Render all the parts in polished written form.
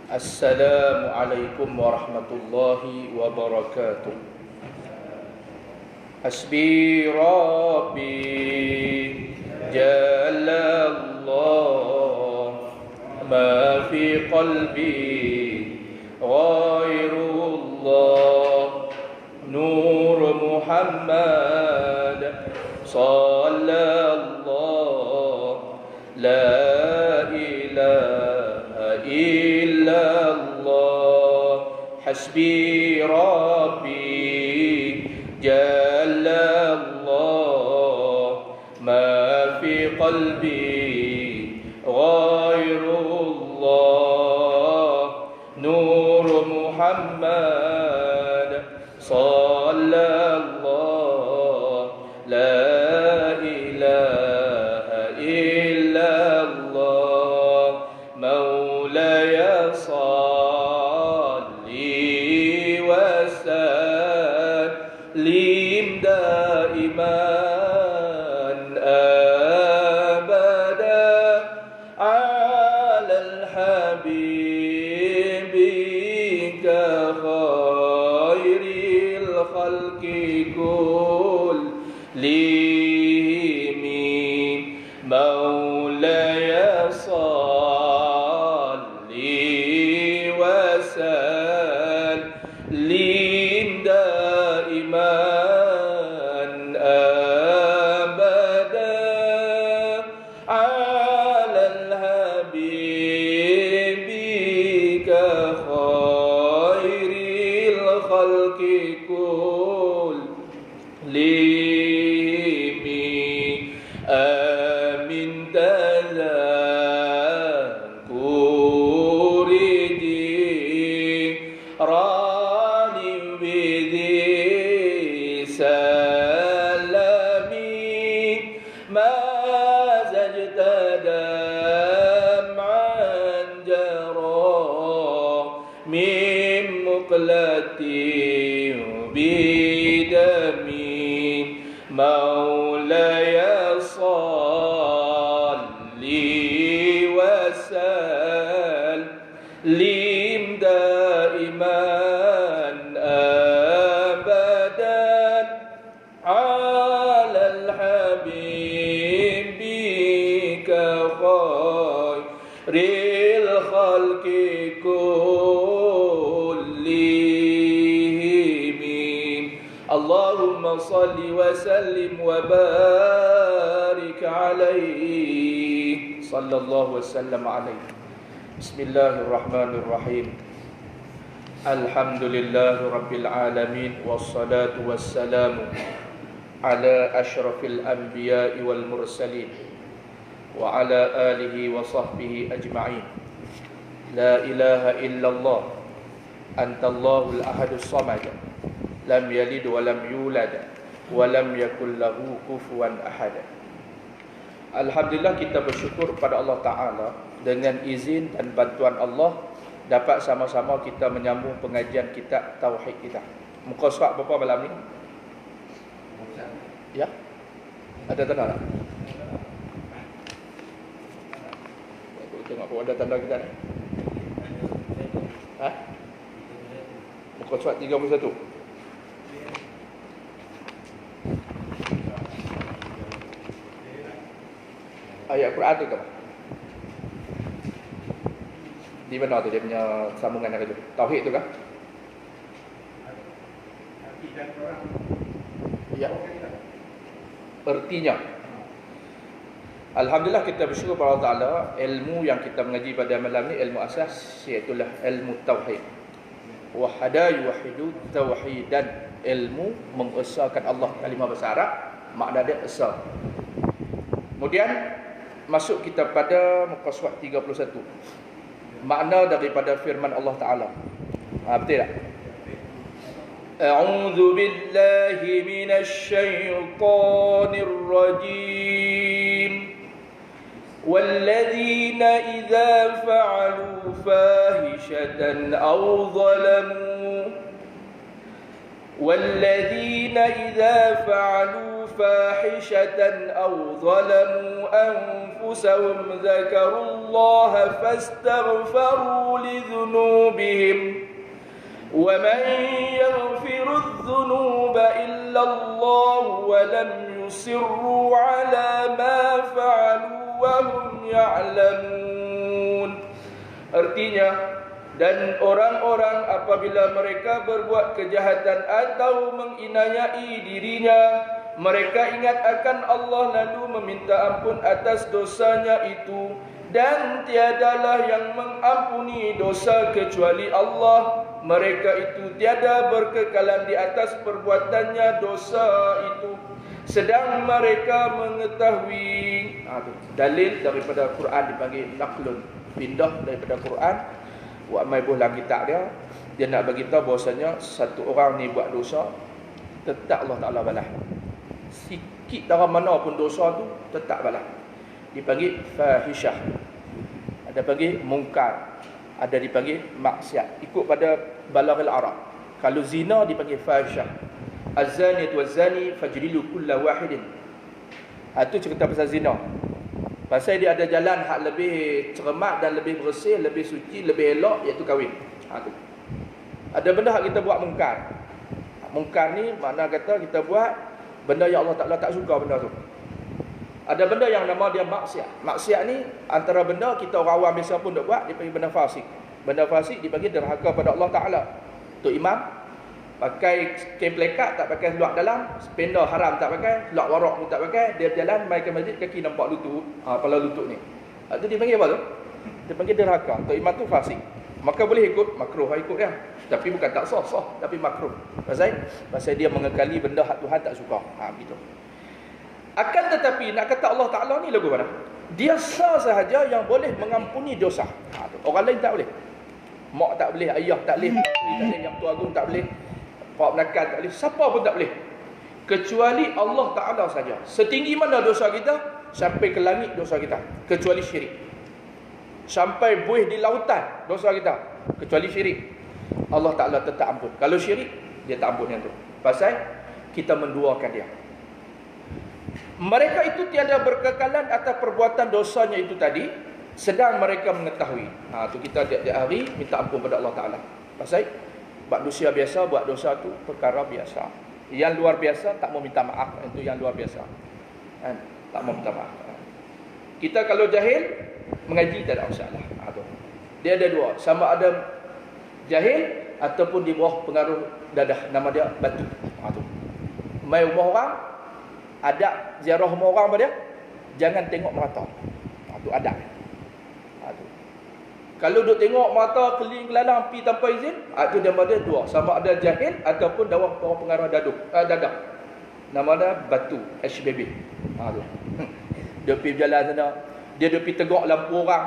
Assalamualaikum warahmatullahi wabarakatuh. Hasbi Rabbi Jalallah, ma fi qalbi ghairullah, Nur Muhammad sallallahu la ilaha illallah. Hasbi Rabbi Jalallah, ma fi qalbi ghairullah, Nur Muhammad sallallahu la ilaha illallah. Maulaya salli wa sallim daiman abada ala al-habibika khairil khalqi kullihim. Maulaya salli wa sallim daiman abada ala al-habibika khairil khalqi kullihim. Amin tadhakuri jirani bidhi salami, ma zajta dam'an jara min muqlati bidami. Maulaya salli wa sallim daiman abadan ala al-habibika khairil khalqi kullihim. Allahumma salli wa sallim wa barik alaihi, sallallahu wa sallam alaihi. Bismillahirrahmanirrahim. Alhamdulillahi rabbil alamin, wassalatu wassalamu ala asyrafil anbiya'i wal mursalin wa ala alihi wa sahbihi ajma'in. La ilaha illallah, antallahul ahadus samad, lam yalid wa lam yulad wa lam yakul lahu kufuwan ahad. Alhamdulillah, kita bersyukur pada Allah Ta'ala. Dengan izin dan bantuan Allah, dapat sama-sama kita menyambung pengajian kitab Tauhid kita. Muka surat berapa malam ni? Ya? Ada tanda tak? Aku tengok apa ada tanda kita ni. Ha? Muka surat 31. Ayat Quran tu ke? Di mana tu dia punya sambungan yang kedua? Tauhid tu kah? Ya. Ertinya. Alhamdulillah, kita bersyukur kepada Allah Ta'ala. Ilmu yang kita mengaji pada malam ni ilmu asas, iaitu ilmu Tauhid. Wahada yuwahidu tauhidan. Ilmu mengesahkan Allah. Kalimah bahasa Arab, makna dia esa. Kemudian masuk kita pada muka surat 31. Makna daripada firman Allah Ta'ala. Betul tak? A'udzu billahi minasy syaithanir rajim. Walladzina idza fa'alu fahishatan aw zalamu والذين إذا فعلوا فاحشة أو ظلموا أنفسهم ذكروا الله فاستغفروا لذنوبهم ومن يغفر الذنوب إلا الله ولم يصروا على ما فعلوا وهم يعلمون. Artinya, dan orang-orang apabila mereka berbuat kejahatan atau menginayai dirinya, mereka ingat akan Allah lalu meminta ampun atas dosanya itu, dan tiadalah yang mengampuni dosa kecuali Allah. Mereka itu tiada berkekalan di atas perbuatannya dosa itu, sedang mereka mengetahui. Dalil daripada Quran dipanggil naqlun, pindah daripada Quran. Buat mai bola kitab dia nak bagi tahu bahasanya satu orang ni buat dosa, tetap Allah Taala balas. Sikit darah mana pun dosa tu tetap balas. Dipanggil fahisyah. Ada panggil mungkar, ada dipanggil maksiat. Ikut pada balaghil Arab. Kalau zina dipanggil fahisyah. Az-zani waz-zani fajrilu kulla wahidin. Itu cerita pasal zina. Pasal dia ada jalan hak lebih cermat dan lebih bersih, lebih suci, lebih elok, iaitu kahwin. Tu. Ada benda hak kita buat mungkar. Mungkar ni makna kata kita buat benda yang Allah Ta'ala tak suka benda tu. Ada benda yang nama dia maksiat. Maksiat ni antara benda kita orang awam biasa pun tak buat, dipanggil benda fasik. Benda fasik dipanggil derhaka pada Allah Ta'ala. Tu imam pakai kain pelekat tak pakai luak dalam, sependa haram tak pakai, luak warak pun tak pakai, dia berjalan mai ke masjid kaki nampak lutut, kepala lutut ni. Itu dipanggil apa tu? Dipanggil derhaka. Tu imam tu fasik. Maka boleh ikut, makruh ikut dia. Tapi bukan tak sah, tapi makruh. Pasal dia mengekali benda hak Tuhan tak suka. Begitu. Akan tetapi nak kata Allah Ta'ala ni lagu mana? Dia sah sahaja yang boleh mengampuni dosa. Orang lain tak boleh. Mak tak boleh, ayah tak boleh, tak boleh, yang tua agung tak boleh, Pak Menakan tak boleh, siapa pun tak boleh, kecuali Allah Ta'ala saja. Setinggi mana dosa kita, sampai ke langit dosa kita, kecuali syirik. Sampai buih di lautan dosa kita, kecuali syirik, Allah Ta'ala tetap ampun. Kalau syirik, dia tak ampun yang tu. Pasal kita menduakan dia. Mereka itu tiada berkekalan atas perbuatan dosanya itu tadi, sedang mereka mengetahui. Tu kita tiap-tiap hari minta ampun pada Allah Ta'ala. Pasal buat dosa biasa, buat dosa tu perkara biasa. Yang luar biasa tak mau minta maaf, itu yang luar biasa. Tak mau minta maaf. Kita kalau jahil mengaji tak ada masalah. Dia ada dua, sama ada jahil ataupun di bawah pengaruh dadah, nama dia batu. Mai rumah orang, adab ziarah rumah orang pada dia, jangan tengok merata. Itu adab. Kalau duk tengok mata keling lalang pi tanpa izin, itu nama dia dua, sama ada jahil ataupun dalam pengaruh dadah. Nama dia batu, HBB. Dia pergi berjalan sana, dia pergi tegak lampu orang,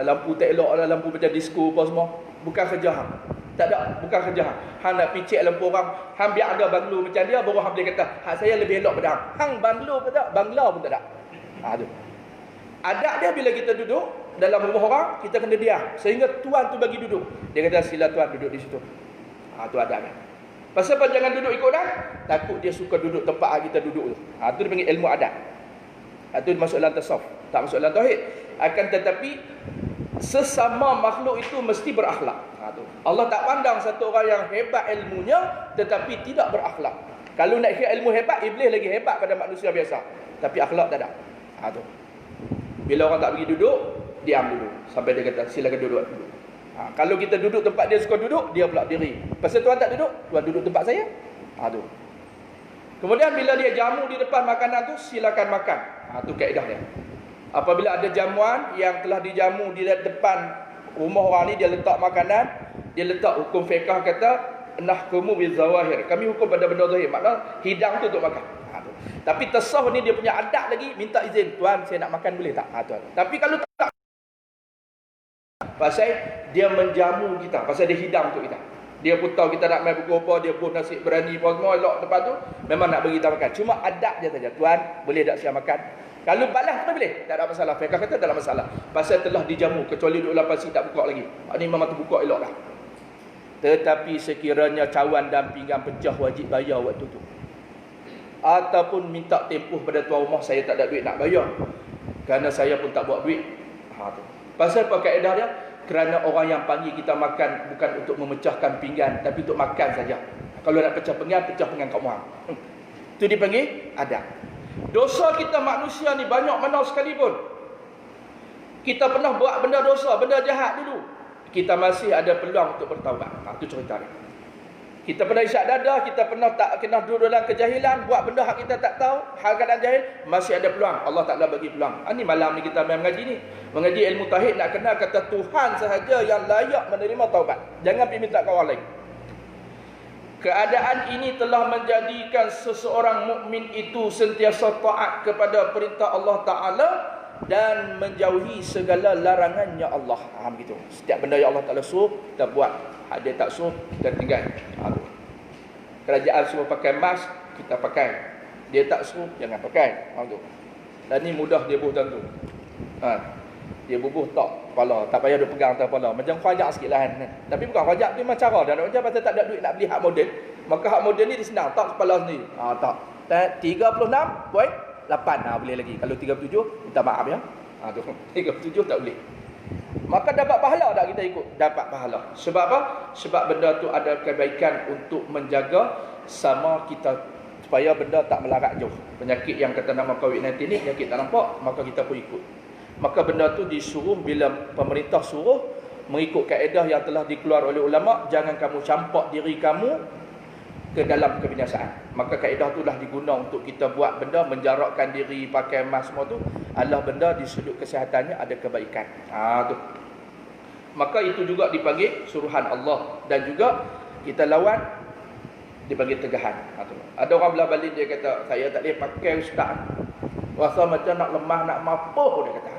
lampu tak elok lah, lampu macam disco apa semua. Bukan kerja hang. Tak ada, bukan kerja hang. Hang nak picik lampu orang, hang biar ada banglo macam dia, baru hang boleh kata, hak saya lebih elok pada hang. Hang banglo pun tak, bangla pun tak ada. Tu. Adab dia bila kita duduk dalam rumah orang, kita kena diam sehingga tuan tu bagi duduk. Dia kata sila tuan duduk di situ. Tu adabnya. Pasal apa jangan duduk ikut dah? Takut dia suka duduk tempat kita duduk tu. Tu dipanggil ilmu adab. Itu masuk dalam tasawuf, tak masuk dalam tauhid. Akan tetapi sesama makhluk itu mesti berakhlak. Allah tak pandang satu orang yang hebat ilmunya tetapi tidak berakhlak. Kalau nak kira ilmu hebat, iblis lagi hebat pada manusia biasa, tapi akhlak tak ada. Tu. Bila orang tak pergi duduk, diam dulu sampai dia kata silakan duduk. Kalau kita duduk tempat dia suka duduk, dia pula diri. Pasal tuan tak duduk, tuan duduk tempat saya. Tu. Kemudian bila dia jamu di depan makanan tu, silakan makan. Tu kaedah dia. Apabila ada jamuan yang telah dijamu di depan rumah orang ni, dia letak makanan, dia letak hukum fiqh kata nahkumu bizawahir. Kami hukum pada benda zahir. Maknanya hidang tu untuk makan. Tapi tasawuf ni dia punya adab lagi, minta izin, tuan saya nak makan boleh tak? Tuan. Tapi kalau tak, pasal dia menjamu kita, pasal dia hidang untuk kita. Dia pun tahu kita nak main buku apa, dia pun nasi berani apa semua elok tempat tu, memang nak bagi kita makan. Cuma adab je saja. Tuan, boleh tak saya makan? Kalau balas tak boleh, tak ada masalah. Fiqh kata tak ada masalah. Pasal telah dijamu, kecuali duduk dalam pasir tak buka lagi. Ini memang terbuka elok dah. Tetapi sekiranya cawan dan pinggan pecah, wajib bayar waktu tu. ataupun minta tempoh pada tuan rumah, saya tak ada duit nak bayar kerana saya pun tak buat duit. Tu. Pasal apa kaedah dia? Kerana orang yang panggil kita makan bukan untuk memecahkan pinggan, tapi untuk makan saja. Kalau nak pecah pinggan kat orang. Itu dipanggil adab. Dosa kita manusia ni banyak mana sekalipun, kita pernah buat benda dosa, benda jahat dulu, kita masih ada peluang untuk bertaubat. Itu cerita dia. Kita pernah isyak dada, kita pernah tak kena duduk dalam kejahilan, buat benda hak kita tak tahu, hal keadaan jahil, masih ada peluang. Allah Ta'ala bagi peluang. Ni malam ni kita main mengaji ni. Mengaji ilmu tauhid, nak kenal kata Tuhan sahaja yang layak menerima taubat. Jangan pergi minta ke orang lain. Keadaan ini telah menjadikan seseorang mukmin itu sentiasa taat kepada perintah Allah Ta'ala dan menjauhi segala larangannya Allah. Begitu. Setiap benda yang Allah Ta'ala suruh, kita buat. Dia tak suruh, kita tinggal. Kerajaan suruh pakai mask, kita pakai. Dia tak suruh, jangan pakai. Dan ni mudah dia bubuh tentu. Dia bubuh tak kepala, tak payah dia pegang atas kepala. Macam khajak sikit lah kan. Tapi bukan khajak tu memang cara. Dan macam pasal tak ada duit nak beli hak model, maka hak model ni dia senang, tak kepala sendiri. Tak. 36.8 boleh lagi. Kalau 37 minta maaf ya. 37 tak boleh. Maka dapat pahala tak kita ikut? Dapat pahala. Sebab apa? Sebab benda tu ada kebaikan untuk menjaga sama kita, supaya benda tak melarat jauh. Penyakit yang kata nama COVID-19 ni penyakit tak nampak, maka kita pun ikut. Maka benda tu disuruh, bila pemerintah suruh mengikut kaedah yang telah dikeluar oleh ulama, jangan kamu campak diri kamu ke dalam kebinasaan. Maka kaedah itulah diguna untuk kita buat benda, menjarakkan diri, pakai mask semua tu adalah benda di sudut kesihatannya ada kebaikan. Tu. Maka itu juga dipanggil suruhan Allah, dan juga kita lawan dipanggil tegahan. Tu. Ada orang belah balik dia kata, saya tak boleh pakai ustaz. Rasa macam nak lemah, nak mapuh, dia kata.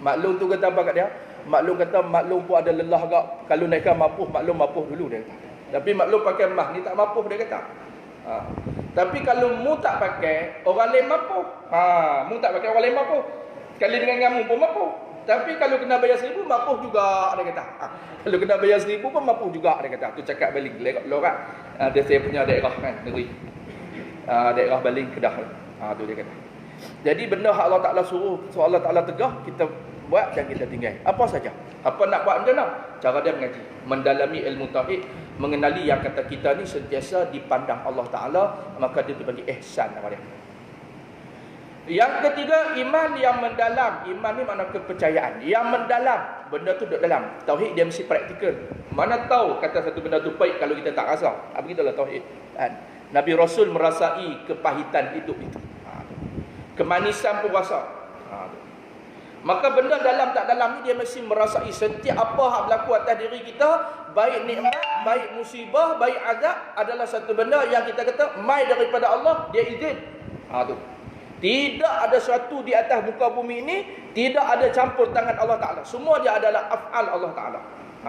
Maklum tu kata apa kat dia? Maklum kata maklum pun ada lelah agak. Kalau naikkan mapuh, maklum mapuh dulu, dia kata. Tapi maklum pakai mah ni tak mapuh, dia kata. Tapi kalau mu tak pakai, orang lain mapuh. Mu tak pakai, orang lain mapuh. Kali dengan kamu pun mapuh. Tapi kalau kena bayar 1,000, mapuh juga, dia kata. Kalau kena bayar 1,000 pun mapuh juga, dia kata. Tu cakap balik lorak. Dia saya punya daerah kan, negeri. Daerah Baling, Kedah. Tu dia kata. Jadi benda hak Allah Ta'ala suruh, Allah Ta'ala tegah, kita buat dan kita tinggal. Apa saja. Apa nak buat macam mana? Cara dia mengaji, mendalami ilmu tauhid, mengenali yang kata kita ni sentiasa dipandang Allah Ta'ala, maka dia dipanggil ihsan nama dia. Yang ketiga, iman yang mendalam. Iman ni makna kepercayaan yang mendalam. Benda tu duduk dalam. Tauhid dia mesti praktikal. Mana tahu kata satu benda tu baik kalau kita tak rasa. Begitulah tauhid. Nabi Rasul merasai kepahitan hidup itu. Kemanisan pun rasa. Maka benda dalam tak dalam ni dia mesti merasai setiap apa hak berlaku atas diri kita, baik nikmat, baik musibah, baik azab, adalah satu benda yang kita kata mai daripada Allah, dia izin. Tu. Tidak ada sesuatu di atas muka bumi ini, tidak ada campur tangan Allah Ta'ala. Semua dia adalah af'al Allah Ta'ala.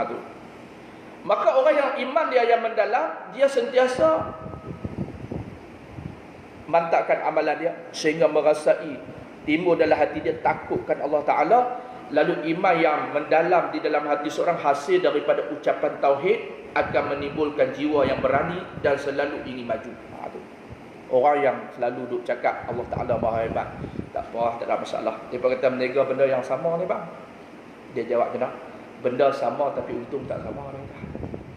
Tu. Maka orang yang iman dia yang mendalam, dia sentiasa mantapkan amalan dia sehingga merasai timbul dalam hati dia takutkan Allah Ta'ala. Lalu iman yang mendalam di dalam hati seorang hasil daripada ucapan tauhid akan menimbulkan jiwa yang berani dan selalu ingin maju. Orang yang selalu duk cakap Allah Ta'ala maha hebat, tak apa, tak ada masalah. Dia kata menega benda yang sama ni bang. Dia jawab kena, benda sama tapi untung tak sama.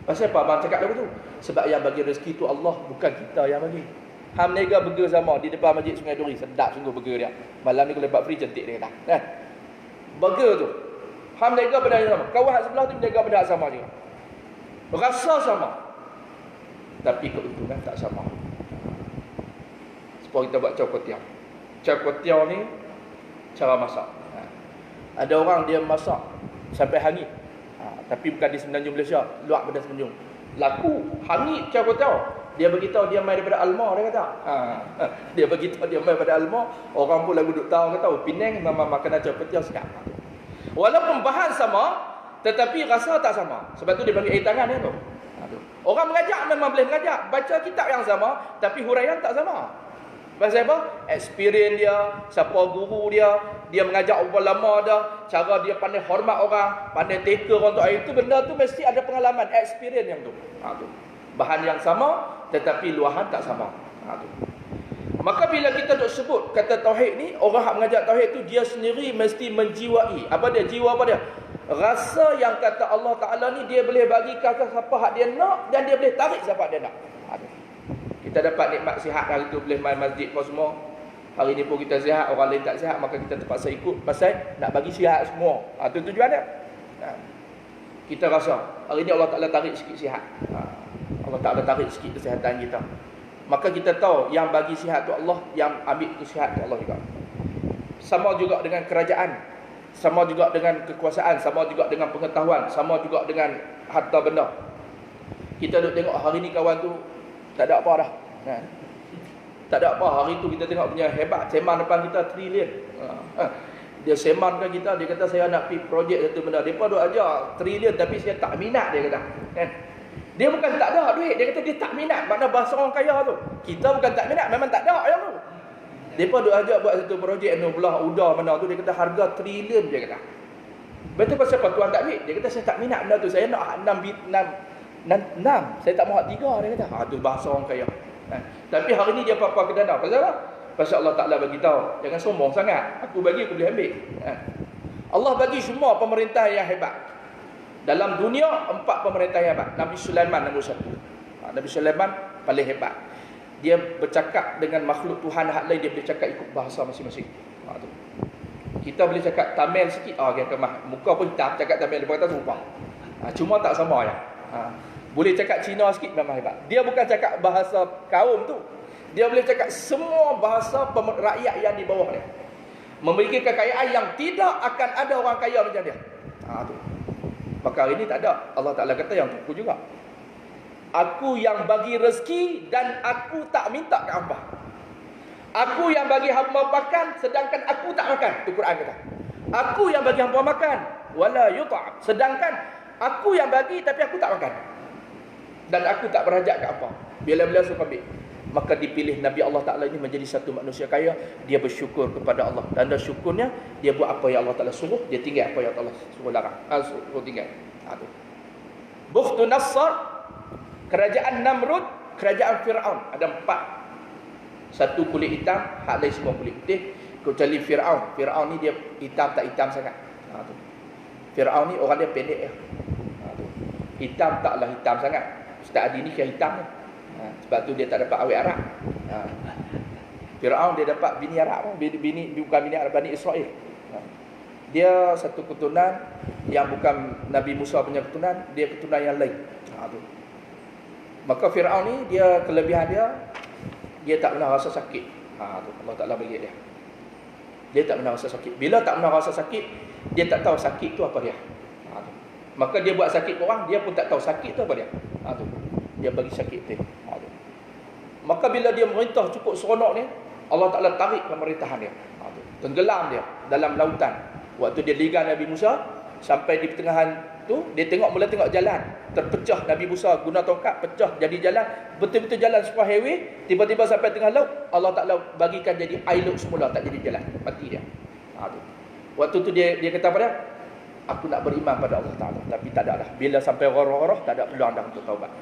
Pasal apa abang cakap lagu tu? Sebab yang bagi rezeki tu Allah, bukan kita yang bagi. Ham nega burger sama di depan Masjid Sungai Duri, sedap sungguh burger dia. Malam ni kalau dapat free cantik dia kata. Burger tu. Ham nega benda yang sama. Kawan hak sebelah tu menjaga benda yang sama juga. Rasa sama. Tapi keuntungan tak sama. Supaya kita buat cakotiau. Cakotiau ni cara masak. Ada orang dia masak sampai hangit. Tapi bukan di Semenanjung Malaysia, luar pada Semenanjung. Laku hangit cakotiau. Dia beritahu dia mai daripada Alma, dia kata. Dia beritahu dia mai daripada Alma, orang pun lagu duk tahu kata, Penang memang makanan cakotiau sedap. Walaupun bahan sama, tetapi rasa tak sama. Sebab tu dia bagi air tangan dia tu. Orang mengajak memang boleh mengajak, baca kitab yang sama, tapi huraian tak sama. Pasal apa? Experience dia, siapa guru dia, dia mengajar berapa lama dah, cara dia pandai hormat orang, pandai teka orang tu. Itu benda tu mesti ada pengalaman, experience yang tu. Tu. Bahan yang sama, tetapi luahan tak sama. Tu. Maka bila kita duk sebut kata tauhid ni, orang yang mengajar tauhid tu dia sendiri mesti menjiwai. Apa dia? Jiwa apa dia? Rasa yang kata Allah Ta'ala ni dia boleh bagi kata siapa hak dia nak dan dia boleh tarik siapa dia nak. Kita dapat nikmat sihat hari tu, boleh main masjid apa semua. Hari ni pun kita sihat, orang lain tak sihat, maka kita terpaksa ikut pasal nak bagi sihat semua. Itu tujuan dia. Kita rasa hari ni Allah Ta'ala tarik sikit sihat. Allah Ta'ala tarik sikit kesihatan kita. Maka kita tahu yang bagi sihat tu Allah, yang ambil sihat tu Allah juga. Sama juga dengan kerajaan, sama juga dengan kekuasaan, sama juga dengan pengetahuan, sama juga dengan harta benda. Kita duk tengok hari ni kawan tu tak ada apa dah. Tak ada apa. Hari tu kita tengok punya hebat, seman depan kita trilion. Dia semankan kita, dia kata saya nak pergi projek satu benda. Depa duk ajar trilion tapi saya tak minat, dia kata. Kan? Dia bukan tak ada duit, dia kata dia tak minat. Makna bahasa orang kaya tu. Kita bukan tak minat, memang tak ada yang tu. Depa duk ajak buat satu projek anu belah udar mana tu, dia kata harga trilion, dia kata. Betul pasal apa tuan tak ambil? Dia kata saya tak minat benda tu, saya nak 6. Saya tak mahu 3, dia kata. Tu bahasa orang kaya. Tapi hari ni dia apa-apa ke dana. Pasal apa? Pasal Allah Ta'ala bagi tahu, jangan sombong sangat. Aku bagi, aku boleh ambil. Allah bagi semua pemerintah yang hebat. Dalam dunia 4 pemerintah yang hebat. Nabi Sulaiman nombor 1. Nabi Sulaiman paling hebat. Dia bercakap dengan makhluk Tuhan hak lain, dia boleh cakap ikut bahasa masing-masing. Kita boleh cakap Tamil sikit, muka pun hitam, cakap Tamil, dia kata serupa. Cuma tak sama ya. Boleh cakap Cina sikit memang hebat. Dia bukan cakap bahasa kaum tu. Dia boleh cakap semua bahasa rakyat yang di bawah dia. Memiliki kekayaan yang tidak akan ada orang kaya macam dia. Tu. Maka hari ini tak ada. Allah Ta'ala kata yang aku juga. Aku yang bagi rezeki dan aku tak minta ke hamba. Aku yang bagi hamba makan sedangkan aku tak makan. Itu Quran kata. Aku yang bagi hamba makan wala yut'am. Sedangkan aku yang bagi tapi aku tak makan. Dan aku tak berhajat ke apa. Bila-bila suka ambil. Maka dipilih Nabi Allah Ta'ala ini menjadi satu manusia kaya. Dia bersyukur kepada Allah. Dan syukurnya, dia buat apa yang Allah Ta'ala suruh. Dia tinggal apa yang Allah suruh larang. Suruh tinggal. Bukhtu Nassar, kerajaan Namrud, kerajaan Fir'aun. Ada 4. Satu kulit hitam, hak lain semua kulit putih. Kecuali Fir'aun. Fir'aun ni dia hitam tak hitam sangat. Fir'aun ni orang dia pendek. Hitam taklah hitam sangat. Ustaz Adi ni kira hitam ni. Sebab tu dia tak dapat awet Arab. Fir'aun dia dapat bini Arab, bukan bini Arab, Bani Israel. Dia satu keturunan yang bukan Nabi Musa punya keturunan, dia keturunan yang lain. Maka Fir'aun ni dia kelebihan dia tak pernah rasa sakit. Allah Ta'ala bagi dia. Dia tak pernah rasa sakit. Bila tak pernah rasa sakit, dia tak tahu sakit tu apa dia. Maka dia buat sakit orang, dia pun tak tahu sakit tu apa dia. Dia bagi sakit tu. Maka bila dia merintah cukup seronok ni, Allah Ta'ala tarik pemerintahan dia. Tenggelam dia dalam lautan. Waktu dia ligan Nabi Musa, sampai di pertengahan tu, dia mula tengok jalan. Terpecah Nabi Musa guna tongkat, pecah jadi jalan. Betul-betul jalan sebuah highway. Tiba-tiba sampai tengah laut, Allah Ta'ala bagikan jadi air laut semula, tak jadi jalan. Mati dia. Waktu tu dia kata apa dia? Aku nak beriman pada Allah Ta'ala. Tapi tak ada lah. Bila sampai roh-roh, tak ada peluang dah untuk taubat.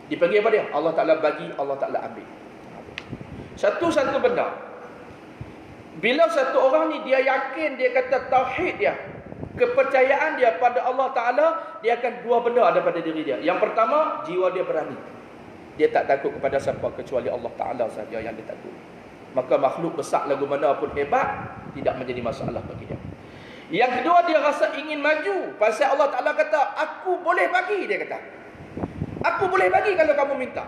Dipanggil apa dia? Allah Ta'ala bagi, Allah Ta'ala ambil. Satu-satu benda. Bila satu orang ni dia yakin, dia kata tauhid dia, kepercayaan dia pada Allah Ta'ala, dia akan 2 benda ada pada diri dia. Yang pertama, jiwa dia berani. Dia tak takut kepada siapa kecuali Allah Ta'ala sahaja yang dia takut. Maka makhluk besar lagu mana pun hebat, tidak menjadi masalah bagi dia. Yang kedua, dia rasa ingin maju. Pasal Allah Ta'ala kata, aku boleh bagi, dia kata. Aku boleh bagi kalau kamu minta.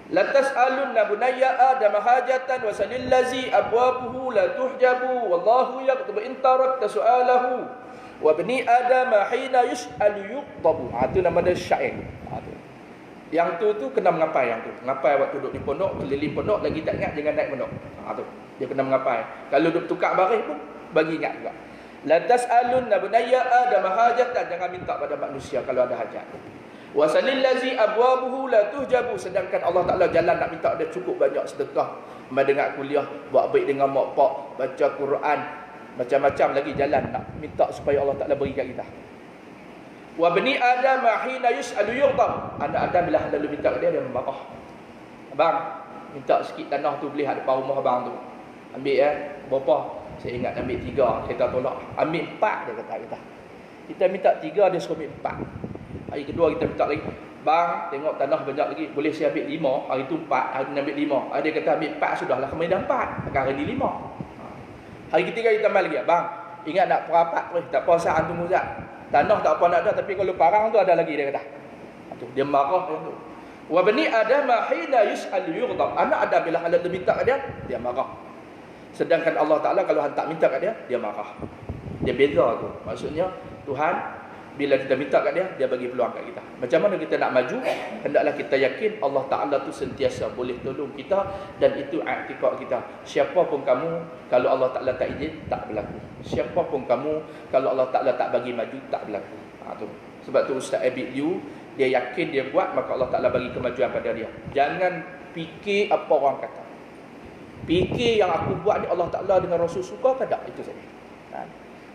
La tas'alunna bunayya Adam hajatan wa salil ladzi abwabuhu la tuhjabu wallahu yaqtubu in tarakta su'alahu wa bani Adam hina yus'alu yuqtabu. Itu nama dia syair. Yang tu kena mengapai yang tu. Mengapai waktu duduk di pondok, keliling pondok lagi tak ingat jangan naik pondok. Tu. Dia kena mengapai. Kalau duduk tukar baris pun bagi ingat juga. La tas'alunna bunayya Adam hajatan, jangan minta pada manusia kalau ada hajat. Wasalil ladzi abwabuhu la tuhjabu, sedangkan Allah Ta'ala jalan nak minta dia cukup banyak sedekah, mendengar kuliah, buat baik dengan mak pak, baca Quran, macam-macam lagi jalan nak minta supaya Allah Ta'ala beri kat kita. Wa bani Adam hina yus'alu yughtab, anak Adam bila lalu minta kat dia, dia marah. Abang, minta sikit tanah tu boleh ada depan rumah abang tu. Ambil berapa? Saya ingat ambil 3, kita tolak. Ambil 4 dia kata kita. Kita minta 3, dia suruh ambil 4. Hari kedua kita minta lagi. Bang, tengok tanah banyak lagi. Boleh saya ambil 5? Hari tu 4, hari ni ambil 5. Dia kata ambil 4 sudahlah, kemarin dah 4. Sekarang ni 5. Hari ketiga kita tambah lagi. Bang, ingat nak perapat tu, tak apa sah antum Ustaz. Tanah tak apa nak ada, tapi kalau parang tu ada lagi dia kata. Dia marah yang tu. Wa bani Adam hina yus'al yughdab. Anak Adam bila Allah minta kat dia marah. Sedangkan Allah Taala kalau hentak minta kat dia marah. Dia beza tu. Maksudnya Tuhan bila kita minta kat dia bagi peluang kat kita. Macam mana kita nak maju? Hendaklah kita yakin Allah Taala tu sentiasa boleh tolong kita, dan itu i'tiqad kita. Siapa pun kamu, kalau Allah Taala tak izin, tak berlaku. Siapa pun kamu, kalau Allah Taala tak bagi maju, tak berlaku. Tu. Sebab tu Ustaz Abid Liu, dia yakin dia buat, maka Allah Ta'ala bagi kemajuan pada dia. Jangan fikir apa orang kata. Fikir yang aku buat ni Allah Ta'ala dengan Rasul suka ke tak? Itu saja.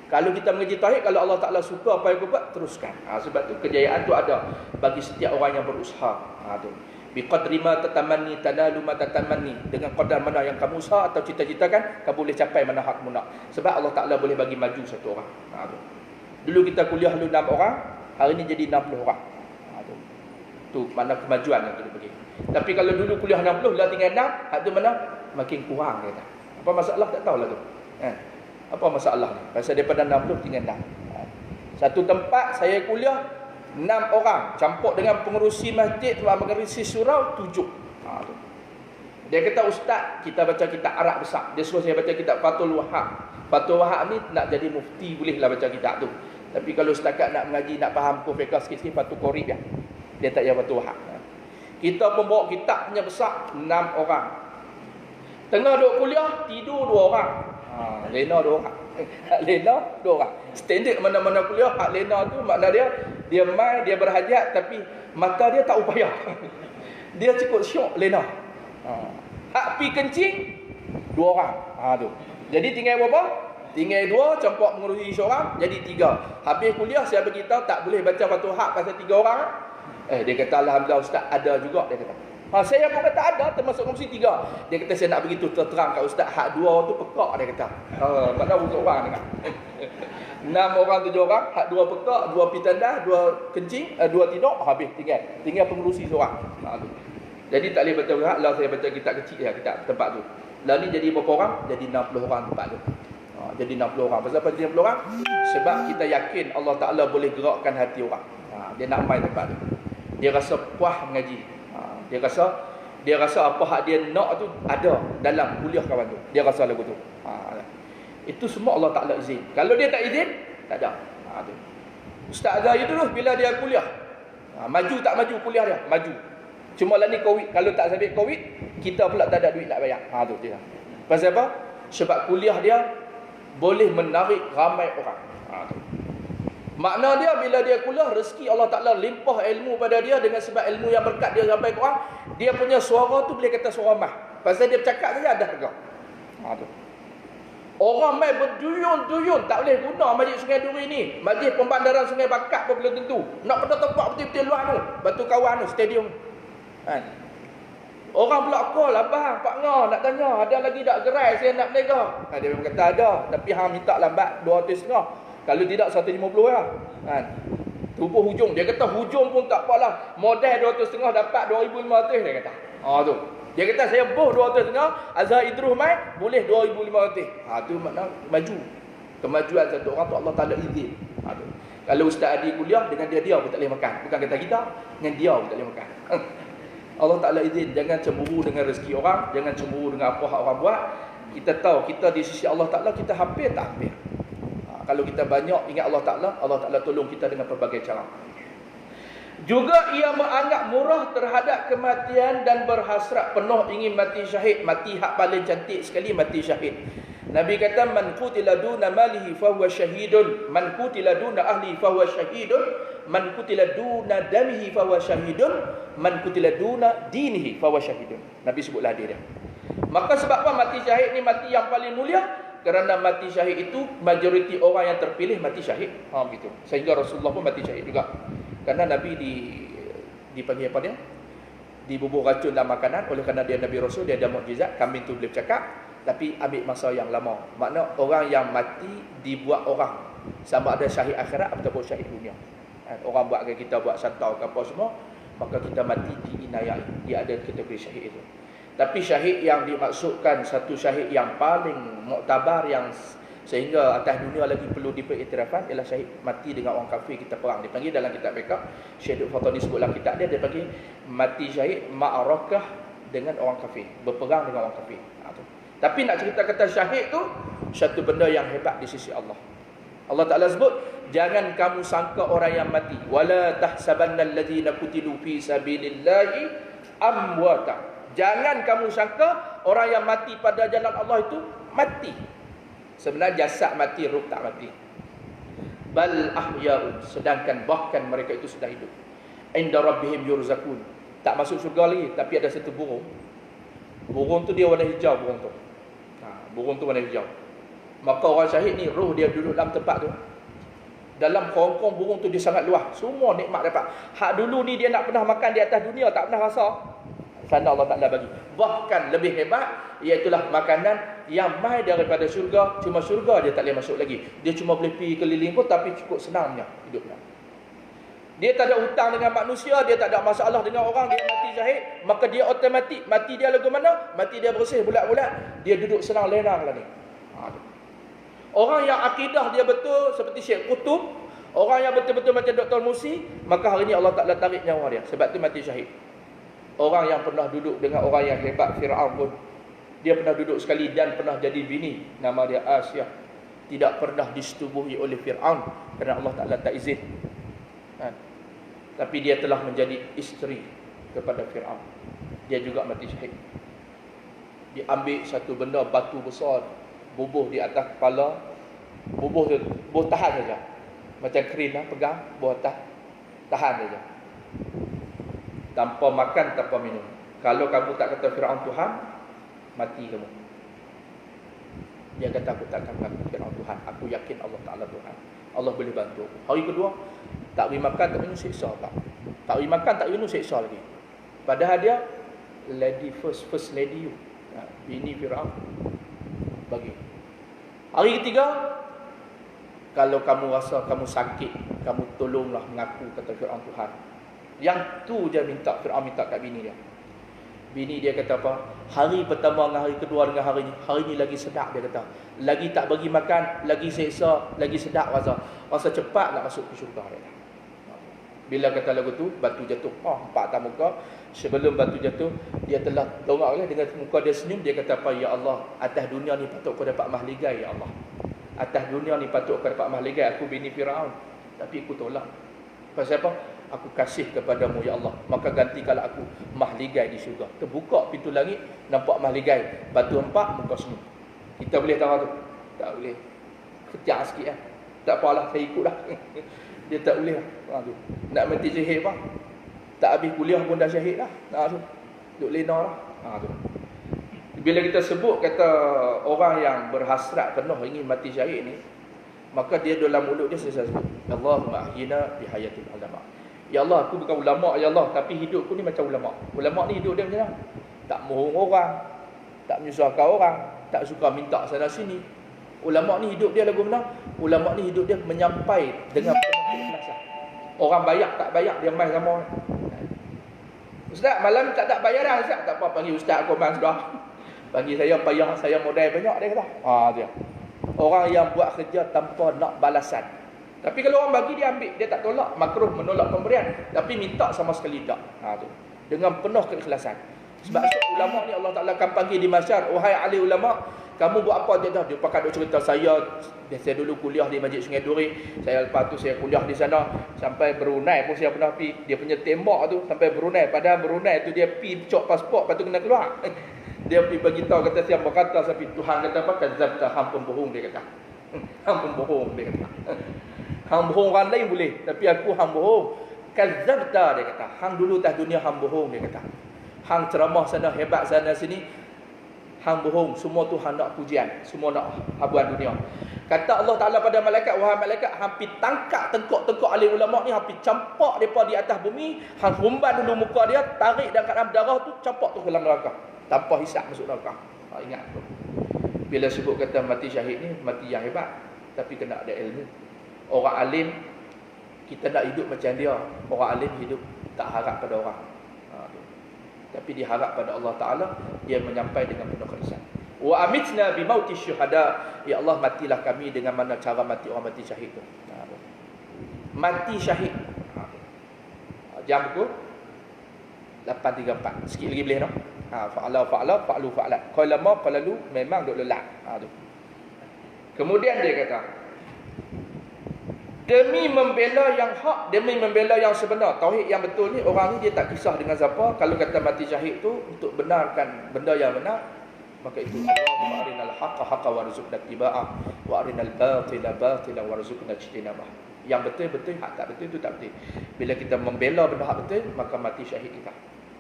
Kalau kita mengaji tauhid, kalau Allah Ta'ala suka apa yang aku buat, teruskan. Sebab tu kejayaan tu ada bagi setiap orang yang berusaha. Tu. Biqadri ma tatamanni tanalu ma tatamanni. Dengan qadar mana yang kamu usaha atau cita-citakan, kamu boleh capai mana hak kamu nak. Sebab Allah Ta'ala boleh bagi maju satu orang. Tu. Dulu kita kuliah dulu 6 orang, hari ni jadi 60 orang. Tu mana kemajuan yang kita bagi. Tapi kalau dulu kuliah 60 lah tinggal 6, hak tu mana makin kurang dia kata. Apa masalah tak tahulah tu. Apa masalah ni? Pasal daripada 60 tinggal 6. Satu tempat saya kuliah 6 orang, campur dengan pengerusi masjid, pengerusi surau 7. Tu. Dia kata ustaz, kita baca kitab Arab besar. Dia suruh saya baca kitab Fathul Wahhab. Fathul Wahhab ni nak jadi mufti bolehlah baca kitab tu. Tapi kalau setakat nak mengaji, nak faham fiqh sikit-sikit, Fathul Qorib ya. Dia tak payah Fathul Wahhab. Kita pun bawa kitab punya besar 6 orang. Tengah duduk kuliah, tidur 2 orang. Lena 2 orang. Lena 2 orang. Standard mana-mana kuliah, hak lena tu makna dia mai, dia berhajat tapi mata dia tak upaya. Dia cukup syok lena. Hak pi kencing 2 orang. Tu. Jadi tinggal berapa? Tinggal 2, campur mengurusi seorang, jadi 3. Habis kuliah saya beritahu tak boleh baca Fathul Wahhab pasal 3 orang. Dia kata alhamdulillah ustaz ada juga dia kata. Saya pun kata ada termasuk mesti 3. Dia kata saya nak beritahu terang kat ustaz, hak 2 tu pekak dia kata. Makna untuk orang dengar. 6 orang 7 orang, hak 2 pekak, 2 pi tandas, 2 kencing, 2 tidur, habis tinggal pengurusi seorang. Tu. Jadi tak boleh baca hak lah saya baca kitab kecil ya, kitab tempat tu. Lah ni jadi berapa orang? Jadi 60 orang tempat tu. Jadi 60 orang. Pasal apa jadi 60 orang? Sebab kita yakin Allah Ta'ala boleh gerakkan hati orang. Dia nak main tempat tu. Dia rasa puas mengaji. Dia rasa apa hak dia nak tu ada dalam kuliah kawan tu. Dia rasa lagu tu. Itu semua Allah Ta'ala izin. Kalau dia tak izin, tak ada. Tu. Ustaz Azhar itu bila dia kuliah. Maju tak maju kuliah dia? Maju. Cuma lah ni Covid. Kalau tak sabit Covid, kita pula tak ada duit nak bayar. Tu dia. Pasal apa? Sebab kuliah dia boleh menarik ramai orang. Tu. Makna dia bila dia kuliah, rezeki Allah Ta'ala limpah ilmu pada dia dengan sebab ilmu yang berkat dia sampai ke orang. Dia punya suara tu boleh kata suara mah. Pasal dia bercakap saja ada harga. Tu. Orang mai berduyun-duyun tak boleh guna Masjid Sungai Duri ni. Masjid Pembandaran Sungai Bakak pun belum tentu. Nak pada tempat betul-betul luar tu. Batu Kawan tu, stadium. Orang pula call, abang, Pak Ngah nak tanya, ada lagi tak gerai saya nak berniaga? Dia memang kata ada, tapi hang minta lambat 250. Kalau tidak 150 lah. Tu pun hujung. Dia kata hujung pun tak apalah. Modal 250 dapat 2500 dia kata. Tu. Dia kata saya boh 250, Azhar Idrus mai boleh 2500. Tu makna maju. Kemajuan satu orang tu Allah Taala izin. Tu. Kalau Ustaz Adi kuliah dengan dia pun tak boleh makan. Bukan kata kita, dengan dia pun tak boleh makan. Allah Ta'ala izin. Jangan cemburu dengan rezeki orang, jangan cemburu dengan apa hak orang buat. Kita tahu kita di sisi Allah Ta'ala, kita hampir tak hampir. Kalau kita banyak ingat Allah Ta'ala tolong kita dengan pelbagai cara. Juga ia menganggap murah terhadap kematian dan berhasrat penuh ingin mati syahid. Mati hak paling cantik sekali, mati syahid. Nabi kata man qutila duna malihi fahuwa syahidun, man qutila duna ahli fahuwa syahidun, man qutila duna damihi fahuwa syahidun, man qutila duna dinihi fahuwa syahidun. Nabi sebutlah dia. Maka sebab apa mati syahid ni mati yang paling mulia? Kerana mati syahid itu majoriti orang yang terpilih mati syahid. Begitu. Sehingga Rasulullah pun mati syahid juga. Kerana Nabi dipanggil apa dia? dibubur racun dalam makanan. Oleh kerana dia Nabi Rasul, dia ada mukjizat, kambing tu boleh bercakap, tapi ambil masa yang lama. Makna orang yang mati dibuat orang, sama ada syahid akhirat ataupun syahid dunia. Orang buat kita buat santau ke apa semua, maka kita mati diinayai, dia ada kategori syahid itu. Tapi syahid yang dimaksudkan, satu syahid yang paling muktabar, yang sehingga atas dunia lagi perlu diperiktirafkan, ialah syahid mati dengan orang kafir kita perang. Dipanggil dalam kitab mereka, Syekh Fatani sebut dalam kitab dia, dia panggil mati syahid ma'arakah dengan orang kafir, berperang dengan orang kafir. Tapi nak cerita kata syahid tu satu benda yang hebat di sisi Allah. Allah Ta'ala sebut, jangan kamu sangka orang yang mati, wala tahsabannal ladzina qutilu fi sabilillahi amwata. Jangan kamu sangka orang yang mati pada jalan Allah itu mati. Sebenarnya jasad mati, ruh tak mati. Bal ahya'un, sedangkan bahkan mereka itu sudah hidup. Inda rabbihim yurzakun. Tak masuk syurga lagi, tapi ada satu burung. Burung tu dia warna hijau, burung tu. Burung tu warna hijau. Maka orang syahid ni, roh dia duduk dalam tempat tu. Dalam kerongkong burung tu dia sangat luas. Semua nikmat dapat. Hak dulu ni dia nak pernah makan di atas dunia, tak pernah rasa. Sana Allah Ta'ala bagi. Bahkan lebih hebat, iaitulah makanan yang mai daripada syurga. Cuma syurga dia tak boleh masuk lagi. Dia cuma boleh pergi keliling pun, tapi cukup senangnya hidupnya. Dia tak ada hutang dengan manusia, dia tak ada masalah dengan orang, dia mati syahid, maka dia otomatik mati dia lagu mana? Mati dia bersih bulat-bulat, dia duduk senang lenang lah ni. Orang yang akidah dia betul seperti Syekh Qutub, orang yang betul-betul macam Dr. Musi, maka hari ni Allah Ta'ala tarik nyawa dia, sebab tu mati syahid. Orang yang pernah duduk dengan orang yang hebat, Fir'aun pun, dia pernah duduk sekali dan pernah jadi bini, nama dia Asyah. Tidak pernah disetubuhi oleh Fir'aun kerana Allah Ta'ala tak izin. Tapi dia telah menjadi isteri kepada Fir'aun. Dia juga mati syahid. Diambil satu benda, batu besar, bubuh di atas kepala, bubuh tahan saja. Macam krin lah, pegang, bubuh tahan saja. Tanpa makan, tanpa minum. Kalau kamu tak kata Fir'aun Tuhan, mati kamu. Dia kata aku takkan mengaku Fir'aun Tuhan, aku yakin Allah Ta'ala Tuhan, Allah boleh bantu aku. Hari kedua, tak beri makan, tak minum, siksa tak. Tak beri makan, tak minum, siksa lagi. Padahal dia lady first lady you, bini Fir'aun bagi. Hari ketiga, kalau kamu rasa kamu sakit, kamu tolonglah mengaku kata Fir'aun Tuhan. Yang tu dia minta, Fir'aun minta kat bini dia. Bini dia kata apa? Hari pertama dengan hari kedua dengan hari ni lagi sedap, dia kata. Lagi tak bagi makan, lagi seksa, lagi sedap rasa. Rasa cepat nak masuk ke syurga dia. Bila kata lagu tu, batu jatuh. Empat atas muka. Sebelum batu jatuh, dia telah dongak dengan muka dia senyum. Dia kata apa? Ya Allah, atas dunia ni patut kau dapat mahligai, ya Allah. Atas dunia ni patut kau dapat mahligai. Aku bini Fir'aun, tapi aku tolak. Pasal apa? Aku kasih kepadamu, ya Allah. Maka gantikanlah aku mahligai di syurga. Terbuka pintu langit, nampak mahligai. Batu empat, muka senyum. Kita boleh tahu tu? Tak boleh. Kejap sikit lah. Tak apalah, saya ikut lah. Dia tak boleh lah. Nak mati syahid apa? Tak habis kuliah pun dah syahid lah. Duk lena lah. Bila kita sebut kata orang yang berhasrat penuh ingin mati syahid ni, maka dia dalam mulut dia selalu sebut, Allahumma ahyina bihayatil ulama. Ya Allah, aku bukan ulama, ya Allah, tapi hidupku ni macam ulama. Ulama ni hidup dia macam mana? Tak mohong orang, tak menyusahkan orang, tak suka minta sana sini. Ulama ni hidup dia lagu mana? Ulama ni hidup dia menyampai dengan penuh keikhlasan. Orang bayar tak bayar, dia main sama. Ustaz, malam tak ada bayaran, Ustaz. Tak apa, panggil Ustaz aku main sudah. Panggil saya, payah saya modal banyak, dia kata. Dia. Orang yang buat kerja tanpa nak balasan. Tapi kalau orang bagi, dia ambil, dia tak tolak. Makruh menolak pemberian, tapi minta sama sekali tak. Tu. Dengan penuh keikhlasan. Sebab ulama ni Allah Ta'ala akan panggil di masyar, wahai ahli ulama, kamu buat apa? Dia pakai duk cerita saya dulu kuliah di Masjid Sungai Duri, saya lepas tu saya kuliah di sana sampai Brunei pun saya pernah pergi. Dia punya tembak tu sampai Brunei, padahal Brunei tu dia pergi cok pasport, lepas tu kena keluar. Dia pergi bagi tahu kata siapa kata, tapi Tuhan kata apa? Kadzabta, hang pembohong, dia kata. Hang pembohong, dia kata. Hang bohong orang lain boleh, tapi aku hang bohong. Kadzabta, dia kata. Hang dulu atas dunia hang bohong, dia kata. Hang ceramah sana hebat sana sini, hang bohong, semua tu hang nak pujian, semua nak habuan dunia. Kata Allah Ta'ala pada malaikat, wahai malaikat, hampir tangkap tengkok-tengkok alim ulama ni, hampir campak mereka di atas bumi, hang humban dulu muka dia, tarik dan kat dalam darah tu, campak tu ke dalam neraka, tanpa hisap masuk neraka. Ingat tu. Bila sebut kata mati syahid ni, mati yang hebat, tapi kena ada ilmu. Orang alim, kita nak hidup macam dia. Orang alim hidup tak harap pada orang, tapi dia harap pada Allah Ta'ala. Dia menyampaikan dengan penuh keikhlasan. Wa amitna bi mauti syuhada, ya Allah matilah kami dengan mana cara mati orang mati syahid tu. Mati syahid. Jam pukul 8.34. Sikit lagi boleh tak? Fa'alu fa'alat. Qala ma qalalu, memang duk lelak. Tu. Kemudian dia kata, demi membela yang hak, demi membela yang sebenar, tauhid yang betul ni, orang ni dia tak kisah dengan siapa. Kalau kata mati syahid tu untuk benarkan benda yang benar, maka itu Allahumma arinal haqqa haqqa warzuqna ittiba'ah wa arinal batila batila warzuqna ijtinabah. Yang betul-betul, hak tak betul itu tak betul. Bila kita membela benda hak betul, maka mati syahid kita.